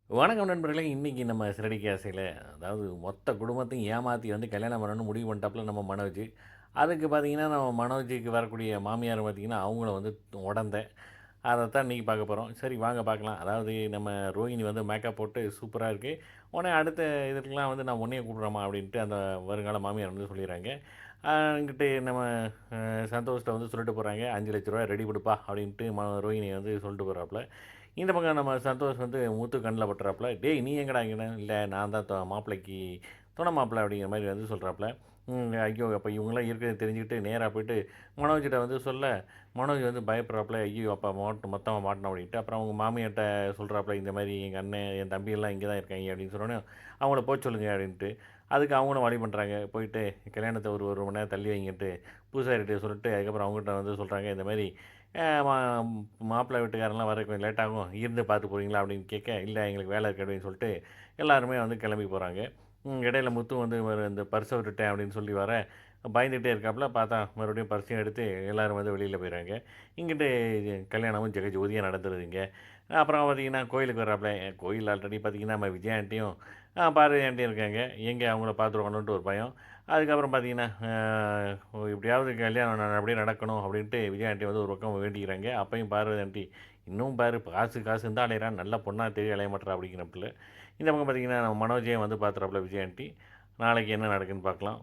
வணக்கம் நண்பர்களே! இன்னைக்கு நம்ம சிறடி கேசையில அதாவது மொத்த குடும்பத்தையும் ஏமாத்தி வந்து கல்யாணம் பண்ணணும்னு முடிவு பண்ணிட்டாப்புல நம்ம மனோஜ். அதுக்கு பார்த்தீங்கன்னா, நம்ம மனோஜுக்கு வரக்கூடிய மாமியார் பார்த்தீங்கன்னா, அவங்களும் வந்து உடந்தை. அதத்தான் இன்னைக்கு பார்க்க போறோம். சரி வாங்க பார்க்கலாம். அதாவது நம்ம ரோஹிணி வந்து மேக்கப் போட்டு சூப்பரா இருக்கு. உடனே அடுத்த இதுக்கெல்லாம் வந்து நான் உன்னைய கூப்பிடுறேம்மா அப்படின்ட்டு அந்த வருங்கால மாமியார் வந்து சொல்லிர்றாங்க. இங்கிட்டு நம்ம சந்தோஷ்ட்ட வந்து சொல்லிட்டு போறாங்க. ரூ. 5,00,000 ரெடி பண்ணுப்பா அப்படின்ட்டு ரோஹிணி வந்து சொல்லிட்டு போறாப்புல. இந்த பக்கம் நம்ம சந்தோஷ் வந்து முத்து கண்ணில் பட்டுறாப்புல, டேய் நீ எங்கடா இங்கன? இல்லை நான் தான் மாப்பிள்ளைக்கு துணை மாப்பிள்ளை அப்படிங்கிற மாதிரி வந்து சொல்கிறாப்புல. ஐயோ அப்போ இவங்களாம் இருக்கிறத தெரிஞ்சுக்கிட்டு நேராக போயிட்டு மனோஜ்கிட்ட வந்து சொல்ல, மனோஜ் வந்து பயப்படுறாப்புல, ஐயோ அப்பா மொத்தமாக மாட்டணும் அப்படின்ட்டு. அப்புறம் அவங்க மாமியார்ட்ட சொல்கிறாப்புல, இந்த மாதிரி எங்கள் அண்ணன் என் தம்பியெல்லாம் இங்கே தான் இருக்காங்க அப்படின்னு சொன்னோன்னே, அவங்கள போக சொல்லுங்க அப்படின்ட்டு. அதுக்கு அவங்களும் வழி பண்ணுறாங்க. போயிட்டு கல்யாணத்தை ஒரு ஒரு மணி நேரம் தள்ளி வைங்கிட்டு பூசாரிகிட்ட சொல்லிட்டு அதுக்கப்புறம் அவங்ககிட்ட வந்து சொல்கிறாங்க, இந்த மாதிரி மா மாப்பிள்ளை வீட்டுக்காரங்களாம் வர கொஞ்சம் லேட் ஆகும். இருந்து பார்த்து போறீங்களா? அப்படின்னு கேட்க, இல்ல எங்களுக்கு வேலை இருக்கு அப்படின்னு சொல்லிட்டு, எல்லாருமே வந்து கிளம்பி போறாங்க. இடையில முத்து வந்து இந்த பர்ஸ விட்டுட்டேன் அப்படின்னு சொல்லி வர, பயந்துகிட்டே இருக்காப்புல. பார்த்தா மறுபடியும் பர்ஸையும் எடுத்து எல்லாரும் வந்து வெளியில போயிறாங்க. இங்கிட்டு கல்யாணமும் ஜெகஜோதியா நடந்துருதுங்க. அப்புறம் பார்த்தீங்கன்னா, கோயிலுக்கு வர்றாப்புல. கோயில் ஆல்ரெடி பார்த்தீங்கன்னா, நம்ம விஜயா ஆண்டியும், பார்வதி ஆண்டியும் இருக்காங்க. எங்க அவங்கள பார்த்துருவாங்களோன்ட்டு ஒரு பயம். அதுக்கப்புறம் பார்த்தீங்கன்னா, எப்படியாவது கல்யாணம் நல்லபடியா நடக்கணும் அப்படின்ட்டு விஜயா ஆண்டி வந்து ஒரு பக்கம் வேண்டிக்கிறாங்க. அப்பயும் பார்வதி ஆண்டி, இன்னும் பாரு காசு காசுன்னு தான் அலையறான். நல்ல பொண்ணா தேடி அலைய மாட்றா அப்படிங்கிறாப்புல. இந்த பக்கம் பார்த்தீங்கன்னா, நம்ம மனோஜையும் வந்து பார்த்துறாப்புல விஜயா ஆண்டி. நாளைக்கு என்ன நடக்குதுன்னு பார்க்கலாம்.